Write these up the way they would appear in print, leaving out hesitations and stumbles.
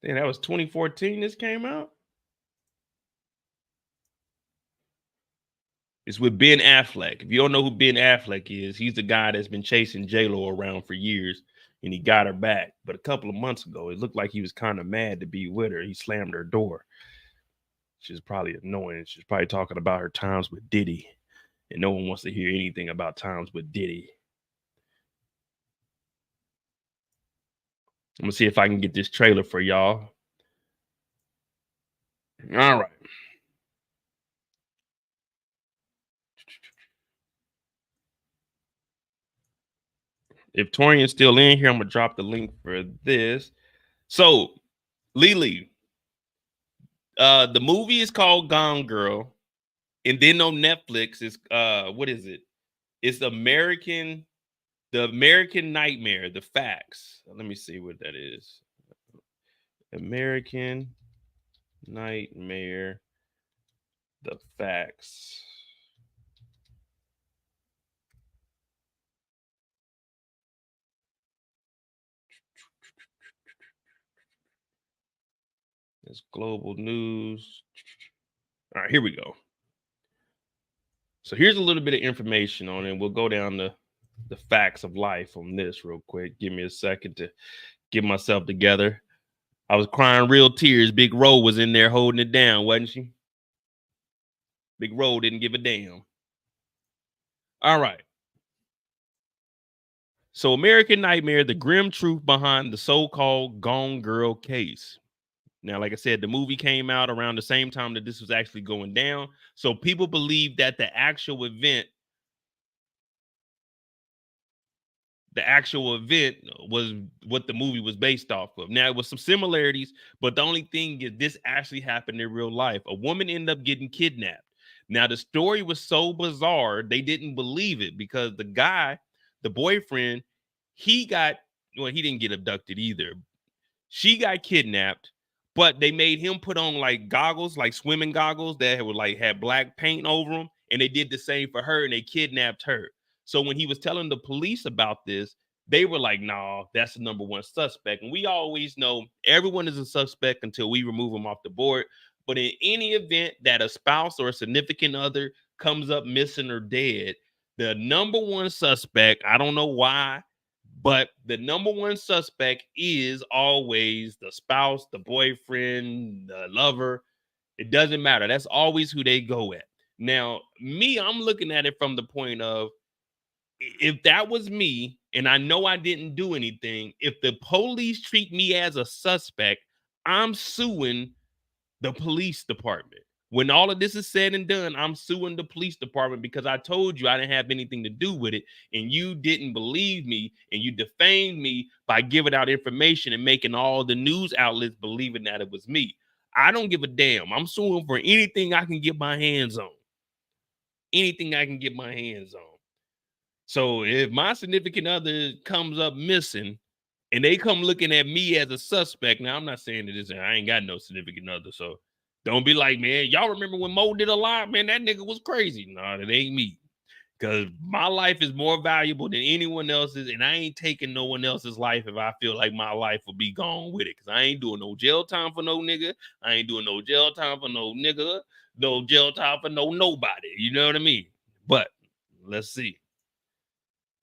Damn, that was 2014 this came out? It's with Ben Affleck. If you don't know who Ben Affleck is, he's the guy that's been chasing J-Lo around for years, and he got her back. But a couple of months ago, it looked like he was kind of mad to be with her. He slammed her door. She's probably annoying. She's probably talking about her times with Diddy, and no one wants to hear anything about times with Diddy. I'm gonna see if I can get this trailer for y'all. All right. If Torian's still in here, I'm gonna drop the link for this. So, Lily, the movie is called Gone Girl, and then on Netflix is what is it? It's the American Nightmare, the facts. Let me see what that is. American Nightmare, the facts. It's global news. All right, here we go. So here's a little bit of information on it. We'll go down the facts of life on this real quick. Give me a second to get myself together. I was crying real tears. Big Ro was in there holding it down, wasn't she? Big Ro didn't give a damn. All right. So American Nightmare, the grim truth behind the so-called Gone Girl case. Now, like I said, the movie came out around the same time that this was actually going down. So people believe that the actual event was what the movie was based off of. Now, it was some similarities, but the only thing is this actually happened in real life. A woman ended up getting kidnapped. Now, the story was so bizarre, they didn't believe it because the guy, the boyfriend, he didn't get abducted either. She got kidnapped, but they made him put on like goggles, like swimming goggles that were like had black paint over them, and they did the same for her, and they kidnapped her. So when he was telling the police about this, they were like, "Nah, that's the number one suspect." And we always know everyone is a suspect until we remove them off the board. But in any event that a spouse or a significant other comes up missing or dead, the number one suspect, I don't know why, but the number one suspect is always the spouse, the boyfriend, the lover. It doesn't matter. That's always who they go at. Now, me, I'm looking at it from the point of if that was me and I know I didn't do anything, if the police treat me as a suspect, I'm suing the police department. When all of this is said and done, I'm suing the police department because I told you I didn't have anything to do with it, and you didn't believe me, and you defamed me by giving out information and making all the news outlets believing that it was me. I don't give a damn. I'm suing for anything I can get my hands on. Anything I can get my hands on. So if my significant other comes up missing and they come looking at me as a suspect, now I'm not saying that this, I ain't got no significant other, so don't be like, man, y'all remember when Mo did a lot? Man, that nigga was crazy. No, that ain't me. Because my life is more valuable than anyone else's, and I ain't taking no one else's life if I feel like my life will be gone with it. Because I ain't doing no jail time for no nigga. I ain't doing no jail time for no nigga. No jail time for nobody. You know what I mean? But let's see.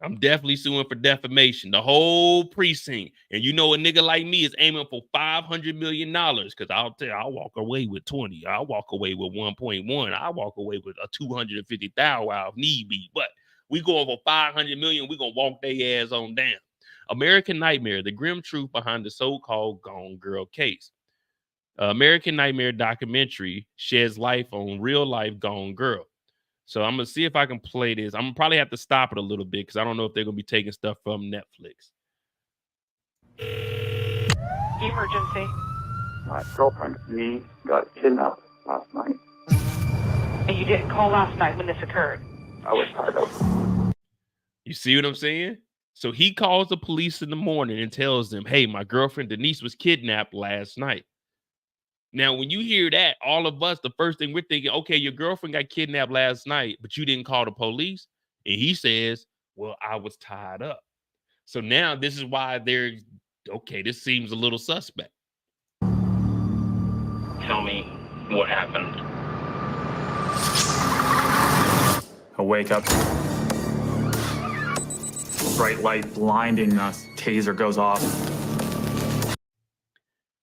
I'm definitely suing for defamation, the whole precinct. And you know, a nigga like me is aiming for $500 million because I'll tell you, I'll walk away with 20. I'll walk away with 1.1. I'll walk away with a 250,000 if need be. But we going for 500 million. We're going to walk their ass on down. American Nightmare, the grim truth behind the so-called Gone Girl case. American Nightmare documentary sheds light on real life Gone Girl. So I'm gonna see if I can play this. I'm gonna probably have to stop it a little bit because I don't know if they're gonna be taking stuff from Netflix. Emergency. My girlfriend, me, got kidnapped last night. And you didn't call last night when this occurred? I was tied up. You see what I'm saying? So he calls the police in the morning and tells them, hey, my girlfriend Denise was kidnapped last night. Now, when you hear that, all of us, the first thing we're thinking, okay, your girlfriend got kidnapped last night, but you didn't call the police. And he says, well, I was tied up. So now this is why they're, okay, this seems a little suspect. tell me what happened. I wake up. Bright light blinding us. Taser goes off.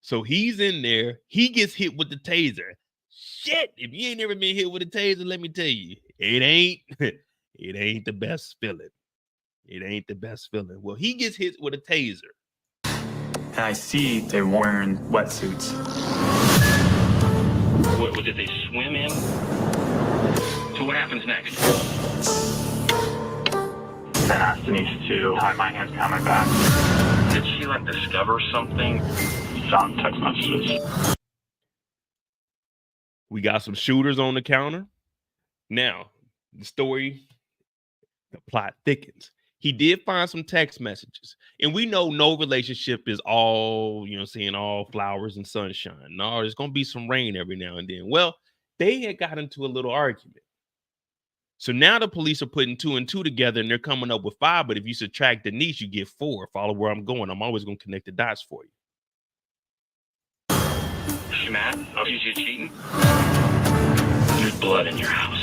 So he's in there. He gets hit with the taser. Shit, if you ain't never been hit with a taser, let me tell you, it ain't the best feeling. It ain't the best feeling. Well, he gets hit with a taser. And I see they're wearing wetsuits. What did they swim in? So what happens next? I asked Denise to hide my hands behind my back. Did she like discover something? Found text messages. We got some shooters on the counter. Now, the story, the plot thickens. He did find some text messages. And we know no relationship is all, all flowers and sunshine. No, there's going to be some rain every now and then. Well, they had got into a little argument. So now the police are putting 2 and 2 together and they're coming up with 5. But if you subtract Denise, you get 4. Follow where I'm going. I'm always going to connect the dots for you. She mad? Oh, she's cheating? There's blood in your house.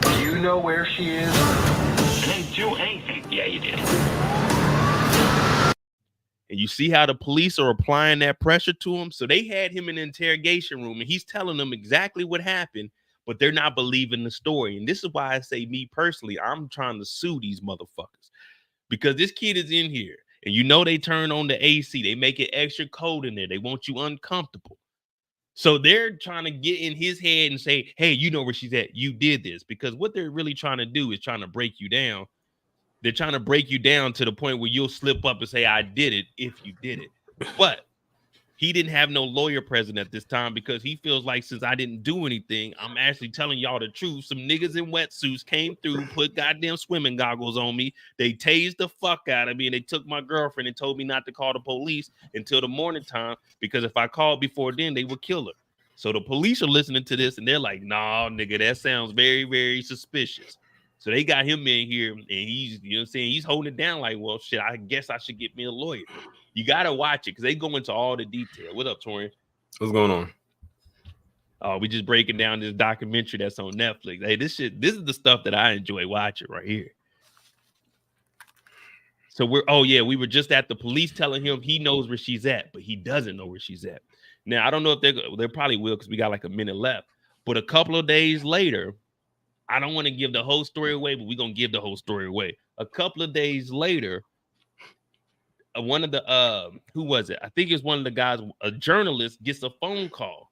Do you know where she is? I didn't do anything. Yeah, you did. And you see how the police are applying that pressure to him? So they had him in the interrogation room and he's telling them exactly what happened, but they're not believing the story. And this is why I say, me personally, I'm trying to sue these motherfuckers because this kid is in here and they turn on the AC. They make it extra cold in there. They want you uncomfortable. So they're trying to get in his head and say, hey, you know where she's at. You did this. Because what they're really trying to do is trying to break you down. They're trying to break you down to the point where you'll slip up and say, I did it if you did it. But he didn't have no lawyer present at this time because he feels like since I didn't do anything, I'm actually telling y'all the truth. Some niggas in wetsuits came through, put goddamn swimming goggles on me. They tased the fuck out of me and they took my girlfriend and told me not to call the police until the morning time because if I called before then, they would kill her. So the police are listening to this and they're like, nah, nigga, that sounds very, very suspicious. So they got him in here and he's, he's holding it down like, well, shit, I guess I should get me a lawyer. You got to watch it because they go into all the detail. What up, Torian? What's going on? Oh, we just breaking down this documentary that's on Netflix. Hey, this is the stuff that I enjoy watching right here. So we were just at the police telling him he knows where she's at, but he doesn't know where she's at. Now, I don't know if they probably will because we got like a minute left. But a couple of days later, I don't want to give the whole story away, but we're going to give the whole story away. A couple of days later, one of the, who was it? I think it's one of the guys, a journalist gets a phone call.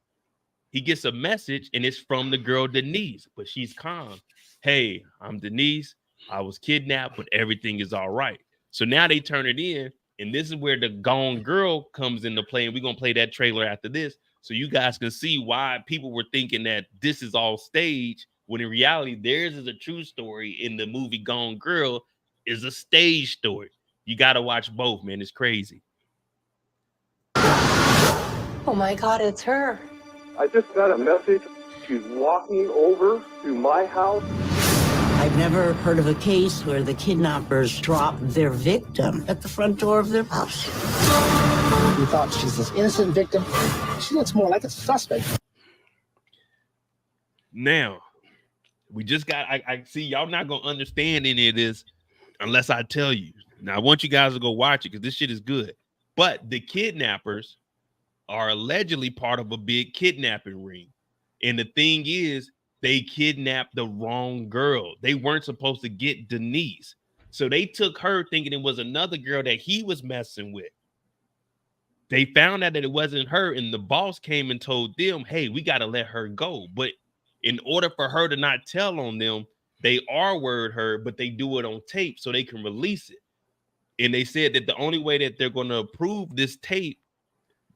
He gets a message and it's from the girl, Denise, but she's calm. Hey, I'm Denise. I was kidnapped, but everything is all right. So now they turn it in. And this is where the Gone Girl comes into play. And we're going to play that trailer after this. So you guys can see why people were thinking that this is all stage. When in reality, theirs is a true story. In the movie Gone Girl is a stage story. You got to watch both, man. It's crazy. Oh my God, it's her. I just got a message. She's walking over to my house. I've never heard of a case where the kidnappers drop their victim at the front door of their house. You thought she's this innocent victim? She looks more like a suspect. Now, we just got, I see y'all not going to understand any of this unless I tell you. Now, I want you guys to go watch it because this shit is good. But the kidnappers are allegedly part of a big kidnapping ring. And the thing is, they kidnapped the wrong girl. They weren't supposed to get Denise. So they took her thinking it was another girl that he was messing with. They found out that it wasn't her. And the boss came and told them, hey, we got to let her go. But in order for her to not tell on them, they R-word her, but they do it on tape so they can release it. And they said that the only way that they're going to approve this tape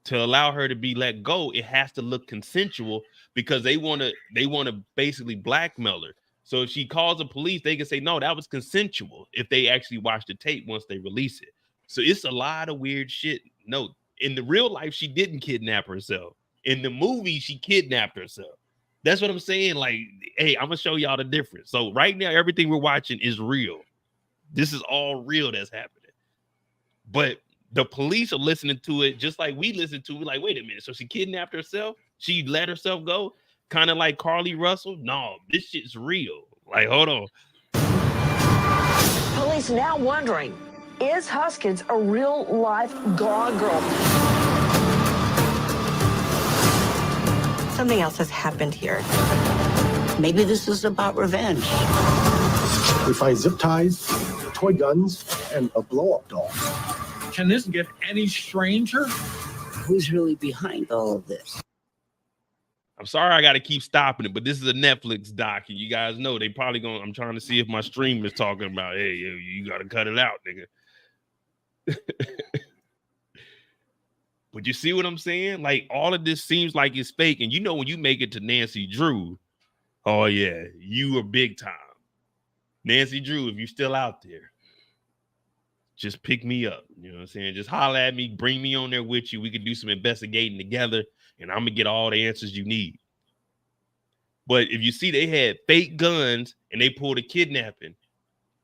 to allow her to be let go, it has to look consensual because they want to basically blackmail her. So if she calls the police, they can say, no, that was consensual if they actually watch the tape once they release it. So it's a lot of weird shit. No, in the real life, she didn't kidnap herself. In the movie, she kidnapped herself. That's what I'm saying. Like, hey, I'm going to show y'all the difference. So right now, everything we're watching is real. This is all real that's happening. But the police are listening to it just like we listen to it. Like, wait a minute, so she kidnapped herself? She let herself go? Kind of like Carly Russell? No, this shit's real. Like, hold on. Police now wondering, is Huskins a real-life Gone Girl? Something else has happened here. Maybe this is about revenge. We find zip ties, toy guns, and a blow-up doll. Can this get any stranger? Who's really behind all of this? I'm sorry I got to keep stopping it, but this is a Netflix doc, and you guys know they probably gonna. I'm trying to see if my stream is talking about, hey, you got to cut it out, nigga. But you see what I'm saying? Like, all of this seems like it's fake, and you know when you make it to Nancy Drew, oh yeah, you are big time. Nancy Drew, if you're still out there, just pick me up. You know what I'm saying? Just holler at me, bring me on there with you. We can do some investigating together, and I'm gonna get all the answers you need. But if you see, they had fake guns and they pulled a kidnapping,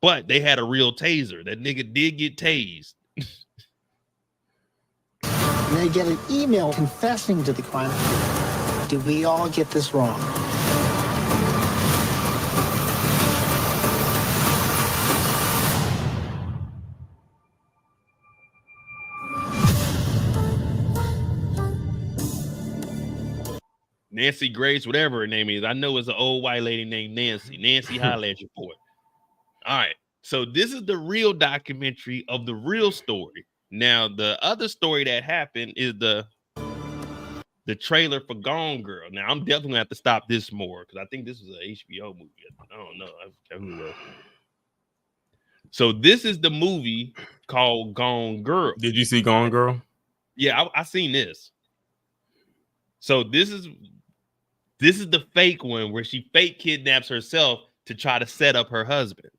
but they had a real taser. That nigga did get tased. And they get an email confessing to the crime. Did we all get this wrong? Nancy Grace, whatever her name is. I know it's an old white lady named Nancy. Nancy, holla at your boy. All right. So this is the real documentary of the real story. Now, the other story that happened is the trailer for Gone Girl. Now, I'm definitely gonna have to stop this more because I think this was an HBO movie. I don't know. I don't know. So this is the movie called Gone Girl. Did you see Gone Girl? Yeah, I seen this. So this is the fake one where she fake kidnaps herself to try to set up her husband.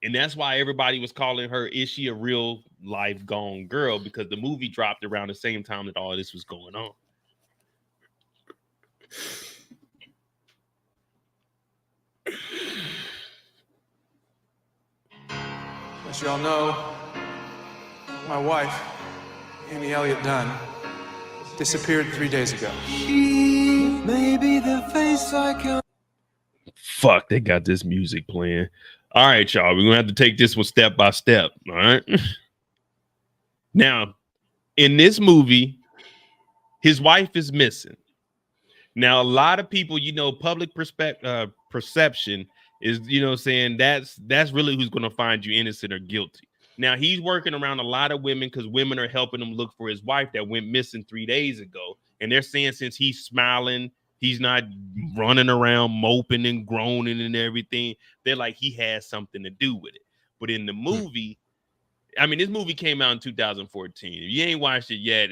And that's why everybody was calling her, is she a real life Gone Girl? Because the movie dropped around the same time that all this was going on. As y'all know, my wife, Amy Elliott Dunn, disappeared 3 days ago. She may be the face I can. Fuck, they got this music playing. All right, y'all, we're gonna have to take this one step by step. All right. Now, in this movie, his wife is missing. Now, a lot of people, you know, public perception is, you know, saying that's really who's gonna find you innocent or guilty. Now, he's working around a lot of women because women are helping him look for his wife that went missing 3 days ago. And they're saying since he's smiling, he's not running around moping and groaning and everything, they're like he has something to do with it. But in the movie, I mean, this movie came out in 2014. If you ain't watched it yet,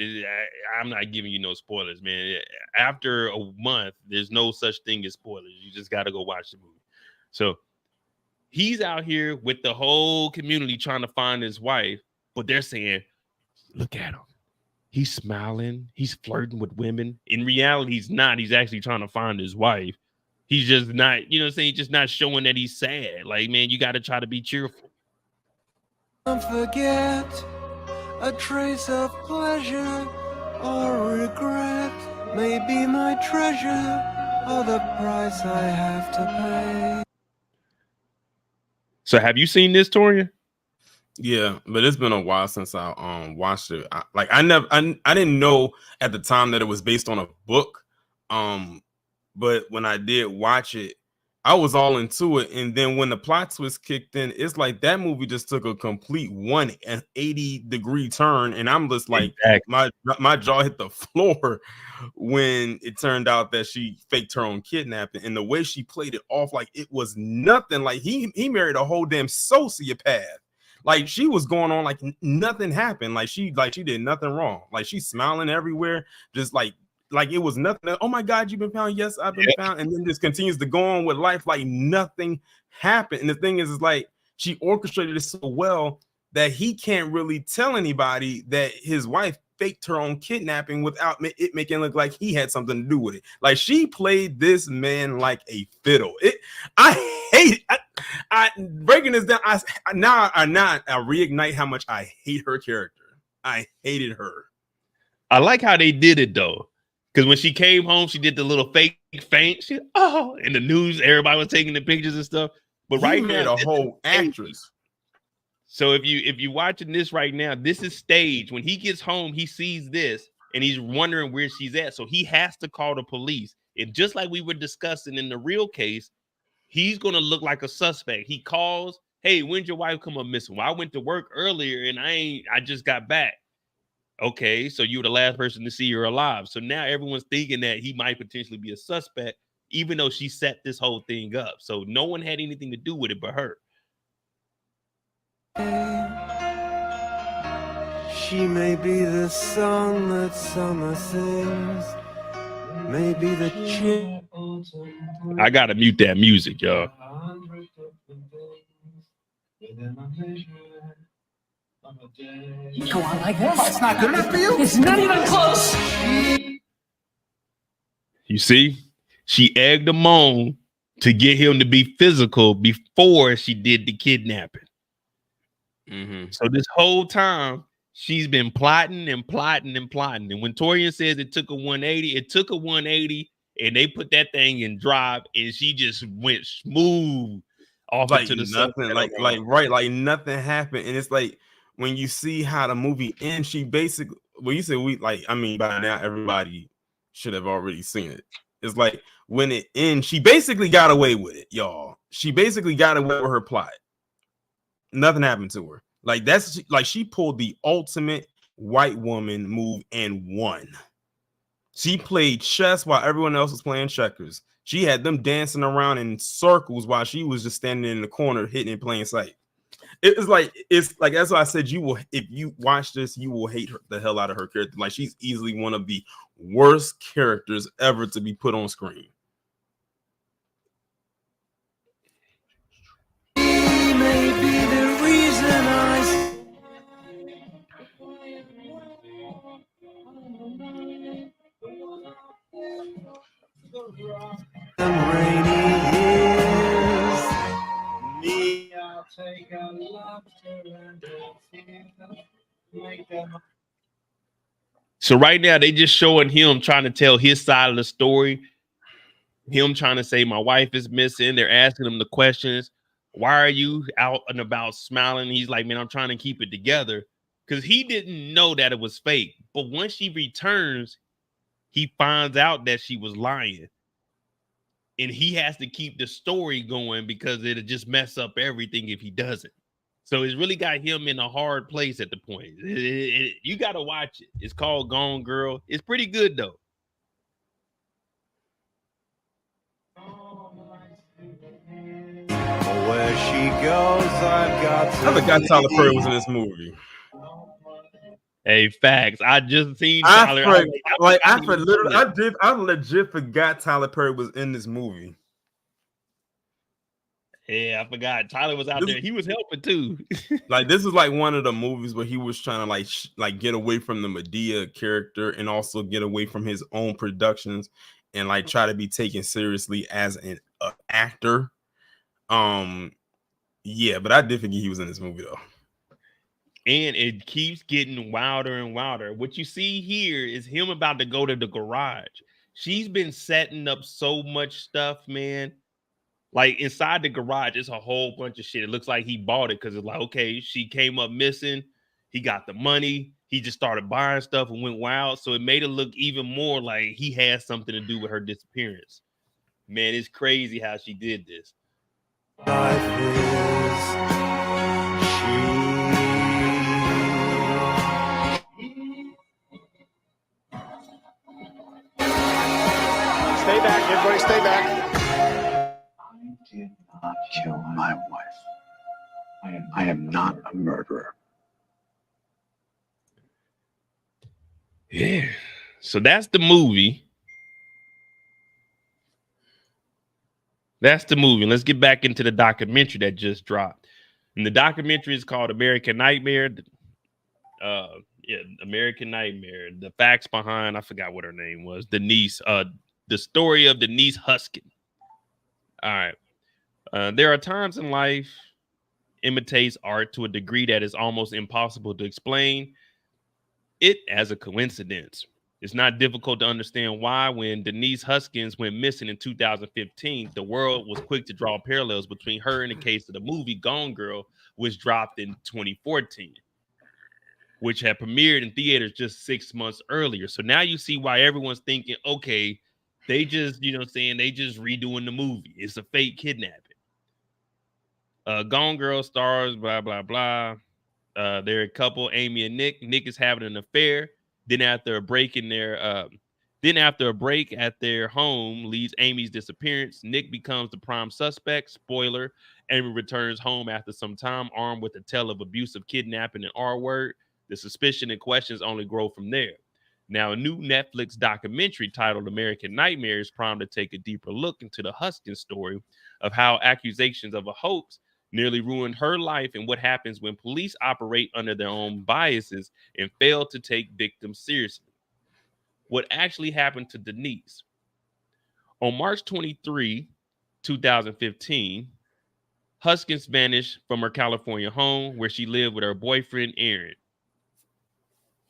I'm not giving you no spoilers, man. After a month, there's no such thing as spoilers. You just got to go watch the movie. So he's out here with the whole community trying to find his wife, but they're saying, look at him. He's smiling. He's flirting with women. In reality, he's not. He's actually trying to find his wife. He's just not, you know what I'm saying? He's just not showing that he's sad. Like, man, you got to try to be cheerful. Don't forget a trace of pleasure or regret may be my treasure or the price I have to pay. So have you seen this, Toria? Yeah, but it's been a while since I watched it. I didn't know at the time that it was based on a book. But when I did watch it, I was all into it. And then when the plot twist kicked in, it's like that movie just took a complete 180-degree turn. And I'm just like, exactly. my jaw hit the floor when it turned out that she faked her own kidnapping. And the way she played it off like it was nothing. Like he married a whole damn sociopath. Like she was going on like nothing happened. Like she did nothing wrong. Like she's smiling everywhere, just like it was nothing. Oh my God, you've been found. Yes, I've been found. And then just continues to go on with life like nothing happened. And the thing is like she orchestrated it so well that he can't really tell anybody that his wife faked her own kidnapping without it making it look like he had something to do with it. Like she played this man like a fiddle. I hate it. I breaking this down. I reignite how much I hate her character. I hated her. I like how they did it though, because when she came home, she did the little fake faint. She in the news, everybody was taking the pictures and stuff. But right You made now, a whole actress. So if you watching this right now, this is staged. When he gets home, he sees this and he's wondering where she's at. So he has to call the police. And just like we were discussing in the real case, he's gonna look like a suspect. He calls, "Hey, when'd your wife come up missing?" "Well, I went to work earlier and I just got back." "Okay, so you were the last person to see her alive." So now everyone's thinking that he might potentially be a suspect, even though she set this whole thing up. So no one had anything to do with it but her. She may be the song that summer sings, maybe the chick. I gotta mute that music, y'all. Go on like this. It's not good enough for you? It's not even close. You see, she egged him on to get him to be physical before she did the kidnapping. So this whole time, she's been plotting and plotting and plotting. And when Torian says it took a 180, it took a 180, and they put that thing in drive, and she just went smooth off Like into the nothing, like nothing happened. And it's like when you see how the movie ends, she basically, well, you said by now everybody should have already seen it. It's like when it ends, she basically got away with it, y'all. She basically got away with her plot. Nothing happened to her. Like that's like she pulled the ultimate white woman move and won. She played chess while everyone else was playing checkers. She had them dancing around in circles while she was just standing in the corner hitting in plain sight. It's like that's why I said if you watch this, you will hate the hell out of her character. Like she's easily one of the worst characters ever to be put on screen. So right now they just showing him trying to tell his side of the story. Him trying to say my wife is missing. They're asking him the questions. Why are you out and about smiling? He's like, man, I'm trying to keep it together, because he didn't know that it was fake. But once she returns, he finds out that she was lying. And he has to keep the story going because it'll just mess up everything if he doesn't. So it's really got him in a hard place at the point. You got to watch it. It's called Gone Girl. It's pretty good, though. Where she goes, I've got to. I forgot Tyler Perry was in this movie. Hey, facts. I just seen Tyler. I legit forgot Tyler Perry was in this movie. Yeah, I forgot. Tyler was out there. He was helping too. Like this is like one of the movies where he was trying to like get away from the Medea character and also get away from his own productions and like try to be taken seriously as an actor. Yeah, but I did forget he was in this movie though. And it keeps getting wilder and wilder. What you see here is him about to go to the garage. She's been setting up so much stuff, man. Like inside the garage, it's a whole bunch of shit. It looks like he bought it because it's like, okay, she came up missing. He got the money. He just started buying stuff and went wild. So it made it look even more like he had something to do with her disappearance. Man, it's crazy how she did this. Stay back, everybody, stay back. I did not kill my wife. I am not a murderer. Yeah. So that's the movie. That's the movie. Let's get back into the documentary that just dropped. And the documentary is called American Nightmare. American Nightmare. The facts behind, I forgot what her name was. Denise. The story of Denise Huskins. All right. There are times in life imitates art to a degree that is almost impossible to explain. it as a coincidence. It's not difficult to understand why, when Denise Huskins went missing in 2015, the world was quick to draw parallels between her and the case of the movie Gone Girl, which dropped in 2014, which had premiered in theaters just 6 months earlier. So now you see why everyone's thinking, okay, they just, they just redoing the movie. It's a fake kidnapping. Gone Girl stars, blah, blah, blah. They're a couple, Amy and Nick. Nick is having an affair. Then after a break at their home leads Amy's disappearance, Nick becomes the prime suspect. Spoiler: Amy returns home after some time, armed with a tale of abusive kidnapping and R-word. The suspicion and questions only grow from there. Now, a new Netflix documentary titled American Nightmare is primed to take a deeper look into the Huskins story of how accusations of a hoax nearly ruined her life and what happens when police operate under their own biases and fail to take victims seriously. What actually happened to Denise? On March 23, 2015, Huskins vanished from her California home where she lived with her boyfriend, Aaron.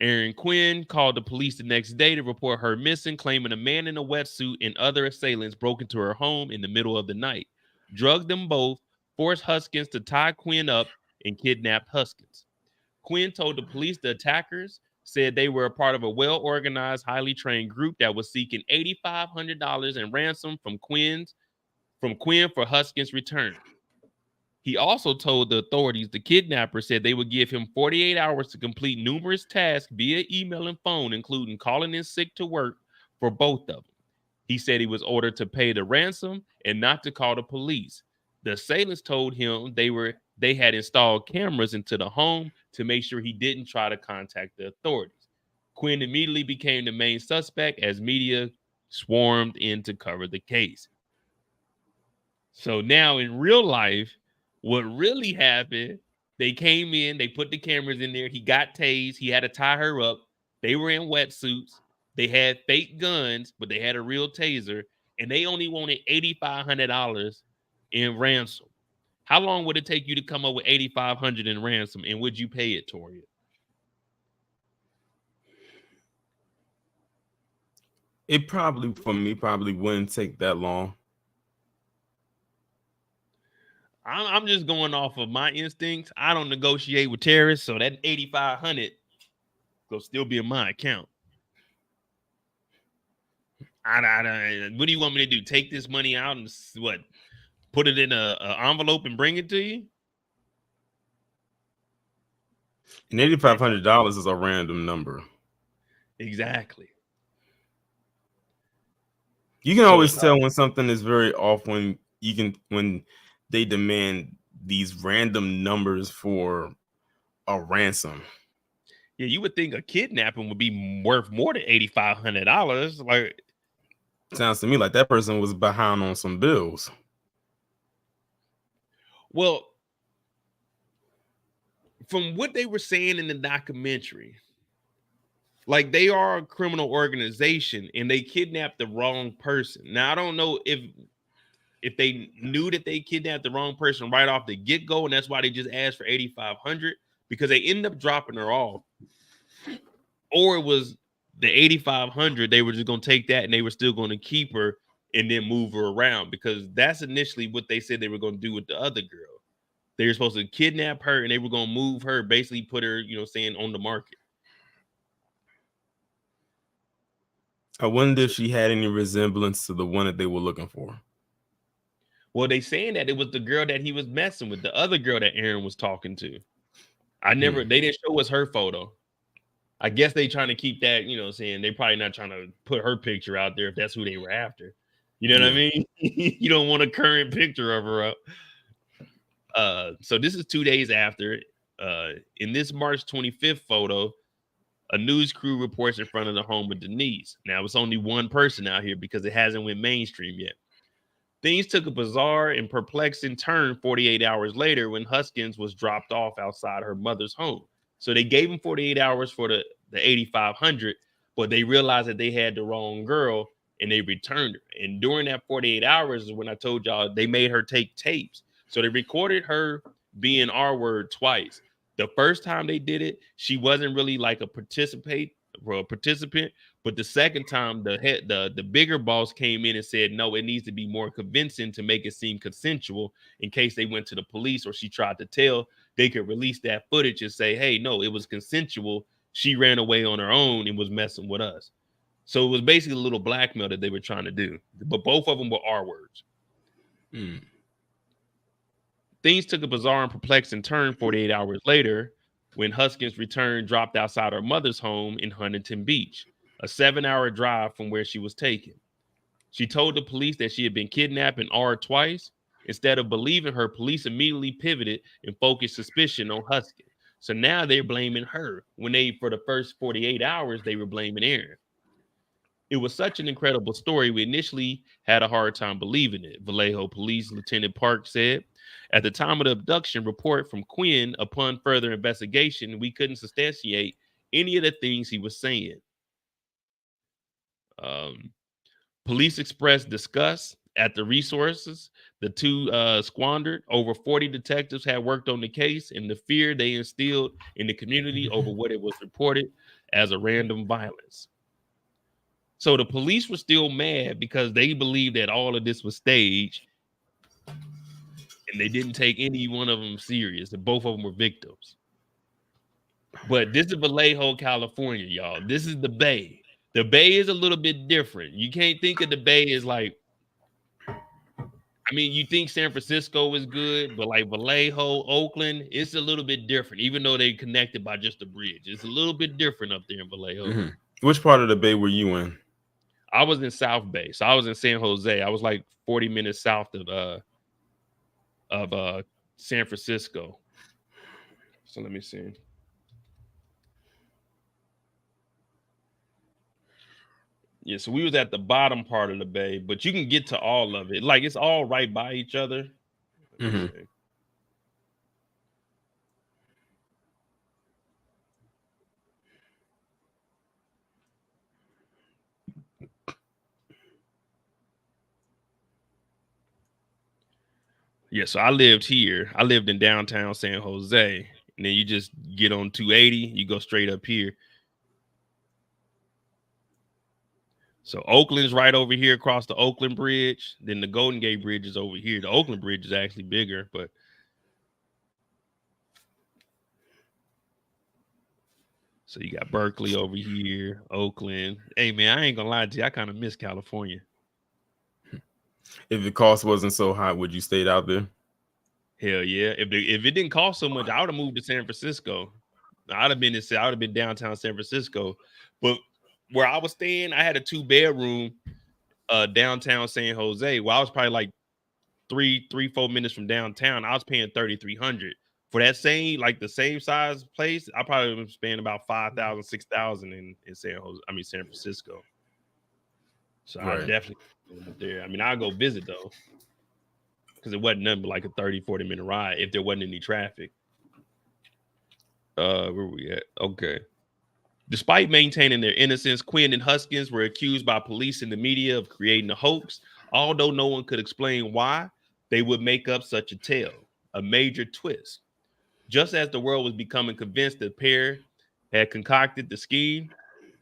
Aaron Quinn called the police the next day to report her missing, claiming a man in a wetsuit and other assailants broke into her home in the middle of the night, drugged them both, forced Huskins to tie Quinn up, and kidnapped Huskins. Quinn told the police the attackers said they were a part of a well-organized, highly trained group that was seeking $8,500 in ransom from Quinn for Huskins' return. He also told the authorities the kidnapper said they would give him 48 hours to complete numerous tasks via email and phone, including calling in sick to work for both of them. He said he was ordered to pay the ransom and not to call the police. The assailants told him they had installed cameras into the home to make sure he didn't try to contact the authorities. Quinn immediately became the main suspect as media swarmed in to cover the case. So now in real life, what really happened, they came in, they put the cameras in there, he got tased, he had to tie her up, they were in wetsuits, they had fake guns, but they had a real taser, and they only wanted $8,500 in ransom. How long would it take you to come up with $8,500 in ransom, and would you pay it, Toria? It probably, for me, wouldn't take that long. I'm just going off of my instincts. I don't negotiate with terrorists, so that $8,500 will still be in my account. What do you want me to do? Take this money out and what? Put it in a envelope and bring it to you? And $8,500 is a random number. Exactly. You can always tell when something is very off when they demand these random numbers for a ransom. Yeah, you would think a kidnapping would be worth more than $8,500. Like, sounds to me like that person was behind on some bills. Well, from what they were saying in the documentary, like, they are a criminal organization and they kidnapped the wrong person. Now, I don't know if they knew that they kidnapped the wrong person right off the get-go, and that's why they just asked for $8,500, because they ended up dropping her off. Or it was the $8,500, they were just going to take that and they were still going to keep her and then move her around, because that's initially what they said they were going to do with the other girl. They were supposed to kidnap her and they were going to move her, basically put her, on the market. I wonder if she had any resemblance to the one that they were looking for. Well, they saying that it was the girl that he was messing with, the other girl that Aaron was talking to. They didn't show us her photo. I guess they trying to keep that, they probably not trying to put her picture out there if that's who they were after. You know what I mean? You don't want a current picture of her up. So this is 2 days after. In this March 25th photo, a news crew reports in front of the home of Denise. Now, it's only one person out here because it hasn't went mainstream yet. Things took a bizarre and perplexing turn 48 hours later when Huskins was dropped off outside her mother's home. So they gave him 48 hours for the $8,500, but they realized that they had the wrong girl and they returned her. And during that 48 hours is when I told y'all they made her take tapes. So they recorded her being R-word twice. The first time they did it, she wasn't really like a participant, but the second time the bigger boss came in and said, no, it needs to be more convincing to make it seem consensual in case they went to the police or she tried to tell, they could release that footage and say, hey, no, it was consensual. She ran away on her own and was messing with us. So it was basically a little blackmail that they were trying to do, but both of them were R words. Things took a bizarre and perplexing turn 48 hours later when Huskins returned, dropped outside her mother's home in Huntington Beach, a 7-hour drive from where she was taken. She told the police that she had been kidnapped and R twice. Instead of believing her, police immediately pivoted and focused suspicion on Huskins. So now they're blaming her when for the first 48 hours, they were blaming Aaron. It was such an incredible story. We initially had a hard time believing it. Vallejo Police Lieutenant Park said, at the time of the abduction report from Quinn, upon further investigation, we couldn't substantiate any of the things he was saying. Police expressed disgust at the resources the two squandered. Over 40 detectives had worked on the case, and the fear they instilled in the community over what it was reported as a random violence. So the police were still mad because they believed that all of this was staged, and they didn't take any one of them serious, and both of them were victims. But this is Vallejo, California, y'all. This is the Bay. The Bay is a little bit different. You can't think of the Bay as like, I mean, you think San Francisco is good, but like Vallejo, Oakland, it's a little bit different, even though they're connected by just a bridge. It's a little bit different up there in Vallejo. Which part of the Bay were you in? I was in South Bay, so I was in San Jose. I was like 40 minutes south of San Francisco. So let me see. Yeah, so we was at the bottom part of the Bay, but you can get to all of it. Like, it's all right by each other. Yeah, so I lived here. I lived in downtown San Jose, and then you just get on 280, you go straight up here. So Oakland's right over here across the Oakland Bridge. Then the Golden Gate Bridge is over here. The Oakland Bridge is actually bigger, but so you got Berkeley over here, Oakland. Hey man, I ain't gonna lie to you, I kind of miss California. If the cost wasn't so high, would you stayed out there? Hell yeah. If it didn't cost so much, I would have moved to San Francisco. I would have been downtown San Francisco. But where I was staying, I had a 2-bedroom downtown San Jose. Well, I was probably like 4 minutes from downtown. I was paying $3,300 for that same, like the same size place. I probably was paying about $5,000, $6,000 in San Francisco. So I definitely went there. I mean, I'll go visit though, because it wasn't nothing but like a 30-40 minute ride if there wasn't any traffic. Where we at? Okay. Despite maintaining their innocence, Quinn and Huskins were accused by police and the media of creating a hoax. Although no one could explain why, they would make up such a tale, a major twist. Just as the world was becoming convinced the pair had concocted the scheme,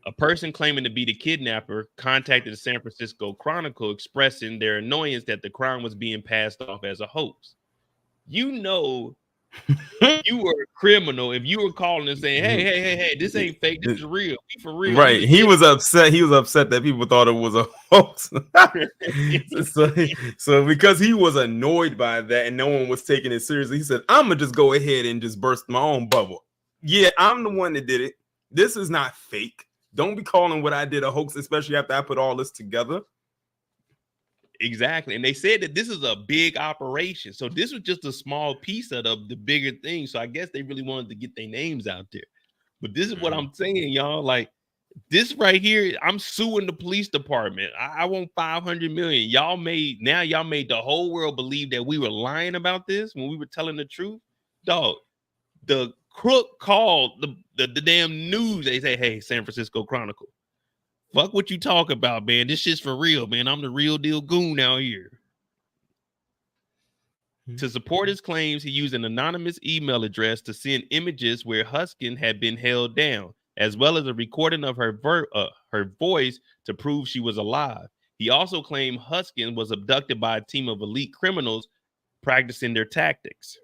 a person claiming to be the kidnapper contacted the San Francisco Chronicle expressing their annoyance that the crime was being passed off as a hoax. You know, you were a criminal if you were calling and saying, hey, this ain't fake, this is real. We for real. Right. He was upset. He was upset that people thought it was a hoax. so because he was annoyed by that and no one was taking it seriously, he said, I'm gonna just go ahead and just burst my own bubble. Yeah, I'm the one that did it. This is not fake. Don't be calling what I did a hoax, especially after I put all this together. Exactly. And they said that this is a big operation. So this was just a small piece of the bigger thing. So I guess they really wanted to get their names out there. But this is what I'm saying, y'all. Like, this right here, I'm suing the police department. I want $500 million. Y'all made the whole world believe that we were lying about this when we were telling the truth. Dog, the crook called the damn news. They say, hey, San Francisco Chronicle, fuck what you talk about, man. This shit's for real, man. I'm the real deal goon out here. To support his claims, he used an anonymous email address to send images where Huskins had been held down, as well as a recording of her voice to prove she was alive. He also claimed Huskins was abducted by a team of elite criminals practicing their tactics.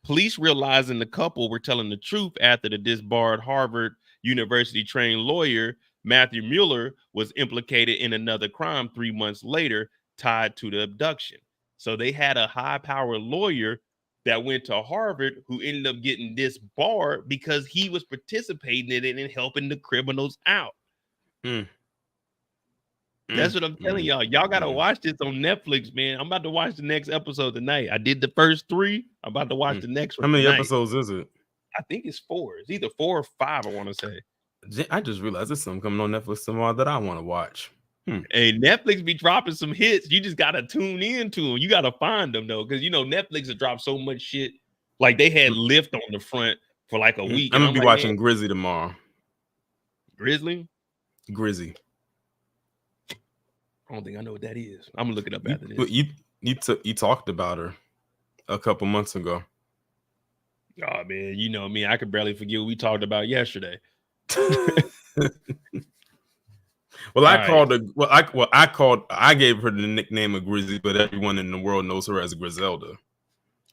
Police realizing the couple were telling the truth after the disbarred Harvard University trained lawyer Matthew Mueller was implicated in another crime 3 months later tied to the abduction. So they had a high-powered lawyer that went to Harvard who ended up getting disbarred because he was participating in it and helping the criminals out. That's what I'm telling y'all. Y'all got to watch this on Netflix, man. I'm about to watch the next episode tonight. I did the first 3. I'm about to watch the next one. How many tonight. episodes is it? I think it's 4. It's either 4 or 5, I want to say. I just realized there's something coming on Netflix tomorrow that I want to watch. Hey, Netflix be dropping some hits. You just got to tune in to them. You got to find them, though, because, you know, Netflix has dropped so much shit. Like, they had Lyft on the front for like a week. I'm going to be watching Grizzly tomorrow. Grizzly? Grizzly. I don't think I know what that is. I'm going to look it up after this. You talked about her a couple months ago. Oh, man, you know me. I could barely forget what we talked about yesterday. I gave her the nickname of Grizzly, but everyone in the world knows her as Griselda.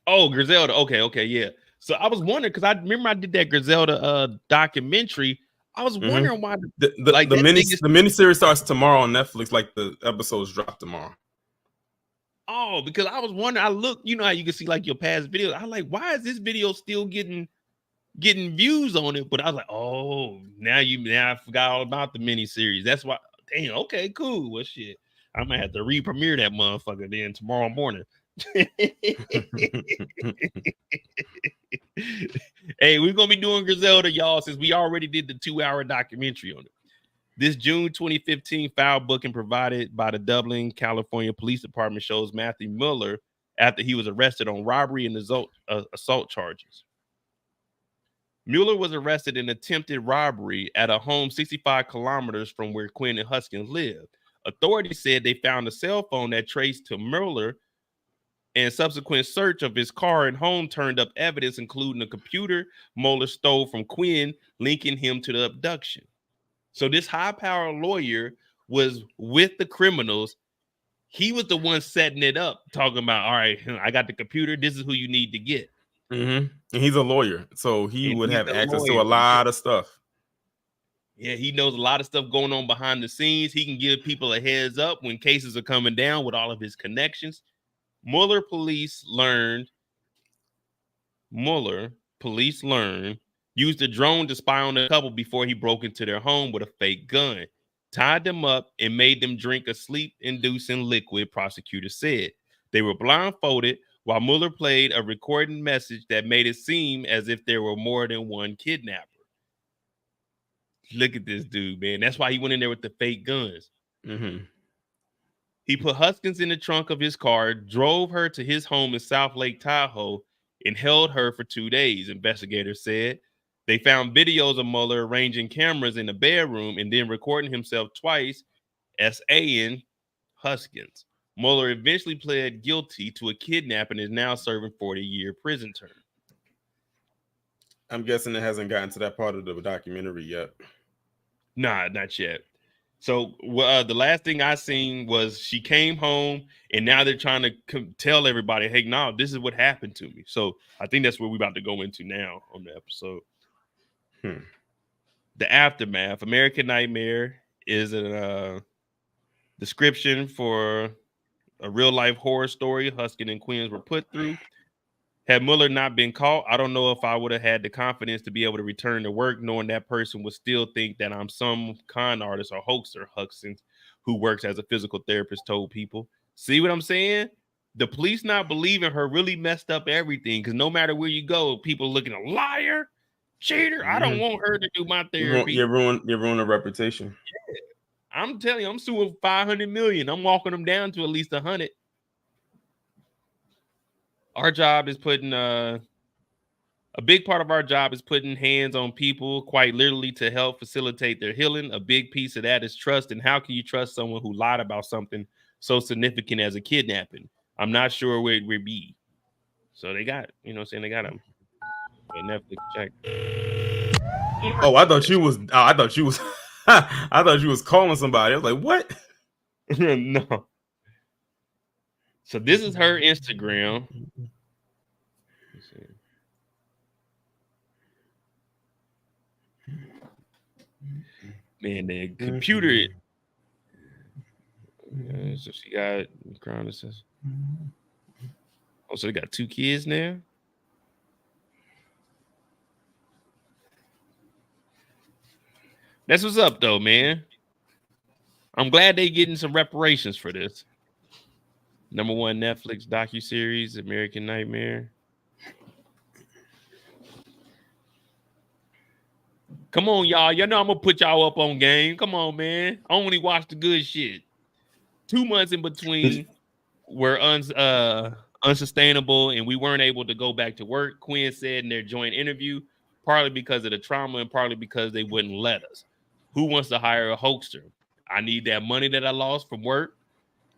Oh, Griselda. Okay, yeah. So I was wondering because I remember I did that Griselda documentary. I was wondering why the miniseries starts tomorrow on Netflix. Like the episodes drop tomorrow. Oh, because I was wondering. I looked, you know how you can see like your past videos. I was like, why is this video still getting views on it? But I was like, oh, now I forgot all about the miniseries. That's why. Damn. Okay, cool. Well, shit, I might have to re-premiere that motherfucker then tomorrow morning. Hey, we're gonna be doing Griselda, y'all, since we already did the 2-hour documentary on it. This June 2015 file booking provided by the Dublin, California Police Department shows Matthew Mueller after he was arrested on robbery and assault charges. Mueller was arrested in attempted robbery at a home 65 kilometers from where Quinn and Huskins lived. Authorities said they found a cell phone that traced to Mueller, and subsequent search of his car and home turned up evidence, including a computer Mueller stole from Quinn, linking him to the abduction. So this high-powered lawyer was with the criminals. He was the one setting it up, talking about, all right, I got the computer. This is who you need to get. And he's a lawyer, so he would have access to a lot of stuff. Yeah, he knows a lot of stuff going on behind the scenes. He can give people a heads up when cases are coming down with all of his connections. Mueller police learned used a drone to spy on the couple before he broke into their home with a fake gun, tied them up, and made them drink a sleep-inducing liquid, prosecutors said. They were blindfolded while Mueller played a recorded message that made it seem as if there were more than one kidnapper. Look at this dude, man. That's why he went in there with the fake guns. He put Huskins in the trunk of his car, drove her to his home in South Lake Tahoe, and held her for 2 days, investigators said. They found videos of Mueller arranging cameras in the bedroom and then recording himself twice, S.A.ing Huskins. Mueller eventually pled guilty to a kidnapping and is now serving 40-year prison term. I'm guessing it hasn't gotten to that part of the documentary yet. Nah, not yet. So the last thing I seen was she came home, and now they're trying to tell everybody, hey, no, this is what happened to me. So I think that's what we're about to go into now on the episode. The aftermath. American Nightmare is a description for a real-life horror story Huskin and Quinn were put through. Had Mueller not been caught, I don't know if I would have had the confidence to be able to return to work knowing that person would still think that I'm some con artist or hoaxer, Huskins, who works as a physical therapist, told people. See what I'm saying? The police not believing her really messed up everything, because no matter where you go, people looking a liar, cheater. I don't want her to do my therapy. You ruin a reputation. Yeah. I'm telling you, I'm suing 500 million. I'm walking them down to at least 100. Our job is putting a big part of our job is putting hands on people, quite literally, to help facilitate their healing. A big piece of that is trust. And how can you trust someone who lied about something so significant as a kidnapping? I'm not sure where it would be. So they got, you know what I'm saying, they got him. Netflix check. Oh, I thought you was I thought you was I thought you was calling somebody. I was like, what? No. So this is her Instagram. Let's see. Man, the computer. So she got crown says. Oh, so they got 2 kids now. That's what's up, though, man. I'm glad they getting some reparations for this. #1 Netflix docuseries, American Nightmare. Come on, y'all. You know I'm gonna put y'all up on game. Come on, man. I only watch the good shit. 2 months in between were unsustainable, and we weren't able to go back to work. Quinn said in their joint interview, partly because of the trauma and partly because they wouldn't let us. Who wants to hire a hoaxer? I need that money that I lost from work.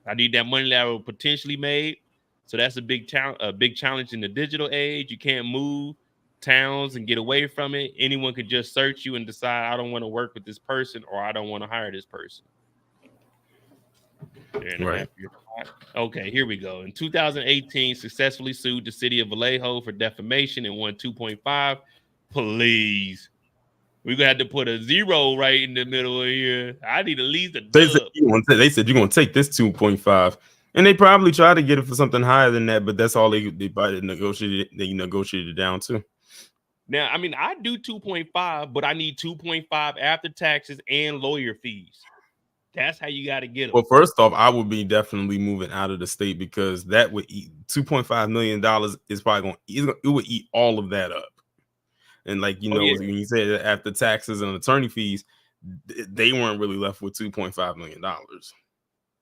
I need that money that I would potentially made. So that's a big challenge in the digital age. You can't move towns and get away from it. Anyone could just search you and decide, I don't want to work with this person or I don't want to hire this person. Right. Okay, here we go. In 2018, successfully sued the city of Vallejo for defamation and won 2.5. Please. We're going to have to put a 0 right in the middle of here. I need at least a dub. They said you're going to take this 2.5. And they probably tried to get it for something higher than that, but that's all they negotiated. They negotiated it down to. Now, I mean, I do 2.5, but I need 2.5 after taxes and lawyer fees. That's how you got to get them. Well, first off, I would be definitely moving out of the state because that would eat $2.5 million is probably it would eat all of that up. And like, you know, when you say that after taxes and attorney fees, they weren't really left with $2.5 million.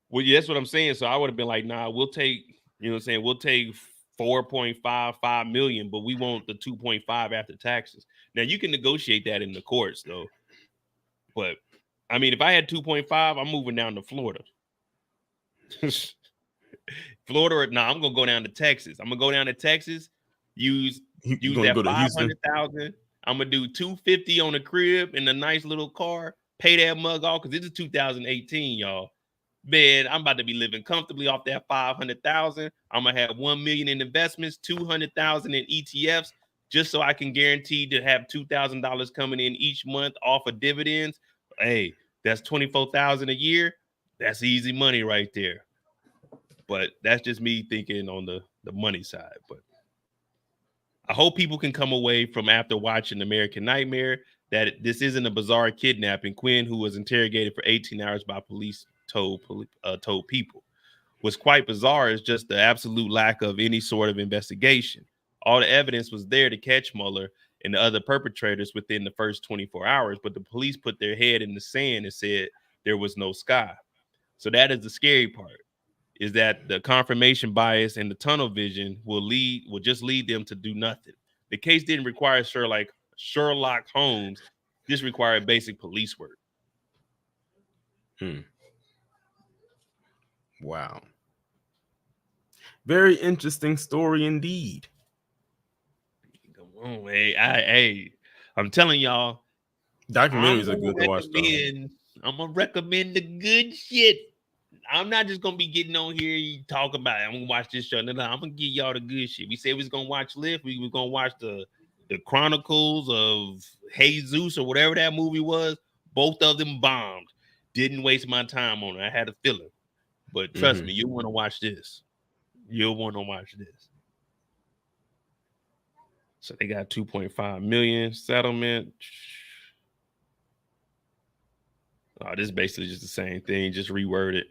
Well, yeah, that's what I'm saying. So I would have been like, nah, we'll take, you know what I'm saying? We'll take 4.55 million, but we want the 2.5 after taxes. Now you can negotiate that in the courts though. But I mean, if I had 2.5, I'm moving down to Florida. Florida, I'm gonna go down to Texas. I'm gonna go down to Texas, use that 500,000. I'm gonna do 250 on the crib in a nice little car, pay that mug off because this is 2018, y'all. Man, I'm about to be living comfortably off that 500,000. I'm gonna have 1 million in investments, 200,000 in ETFs, just so I can guarantee to have $2,000 coming in each month off of dividends. Hey, that's 24,000 a year. That's easy money right there. But that's just me thinking on the money side. But I hope people can come away from after watching American Nightmare that this isn't a bizarre kidnapping. Quinn, who was interrogated for 18 hours by police, told people. What's quite bizarre is just the absolute lack of any sort of investigation. All the evidence was there to catch Mueller and the other perpetrators within the first 24 hours, but the police put their head in the sand and said there was no sky. So that is the scary part, is that the confirmation bias and the tunnel vision will just lead them to do nothing. The case didn't require Sherlock Holmes. This required basic police work. Wow. Very interesting story indeed. Come on, hey, I'm telling y'all, documentaries are good to watch. I'm gonna recommend the good shit. I'm not just gonna be getting on here talking about it. I'm gonna watch this show. No, I'm gonna give y'all the good shit. We said we was gonna watch Lift. We were gonna watch the Chronicles of Jesus or whatever that movie was. Both of them bombed. Didn't waste my time on it. I had a feeling. But trust me, you'll want to watch this. You'll want to watch this. So they got 2.5 million settlement. Oh, this is basically just the same thing, just reworded.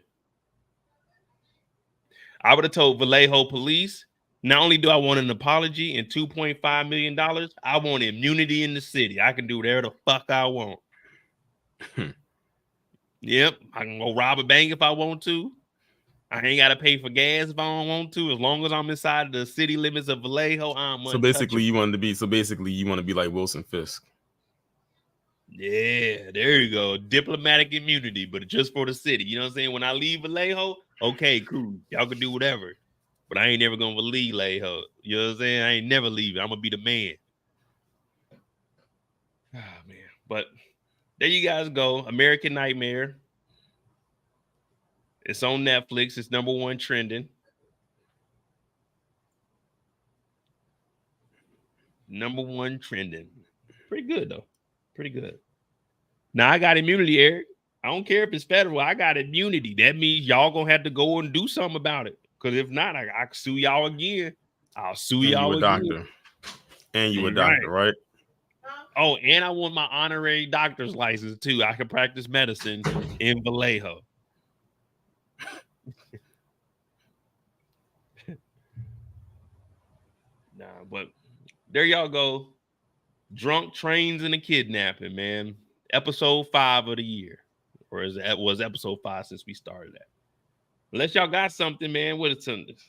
I would have told Vallejo police, not only do I want an apology and $2.5 million, I want immunity in the city. I can do whatever the fuck I want. Yep, I can go rob a bank if I want to. I ain't got to pay for gas if I don't want to. As long as I'm inside the city limits of Vallejo, I'm so basically you want to be like Wilson Fisk. Yeah, there you go. Diplomatic immunity, but just for the city. You know what I'm saying? When I leave Vallejo, okay, cool. Y'all can do whatever. But I ain't never gonna leave Vallejo. You know what I'm saying? I ain't never leaving. I'm gonna be the man. Ah, man. But there you guys go. American Nightmare. It's on Netflix. It's #1 trending. #1 trending. Pretty good though. Pretty good. Now I got immunity, Eric. I don't care if it's federal. I got immunity. That means y'all gonna have to go and do something about it. Because if not, I can sue y'all again. I'll sue y'all again. Doctor. And you a doctor, right? Oh, and I want my honorary doctor's license too. I can practice medicine in Vallejo. Nah, but there y'all go. Drunk Trains and a Kidnapping, man. Episode 5 of the year. Or was episode 5 since we started that? Unless y'all got something, man. What is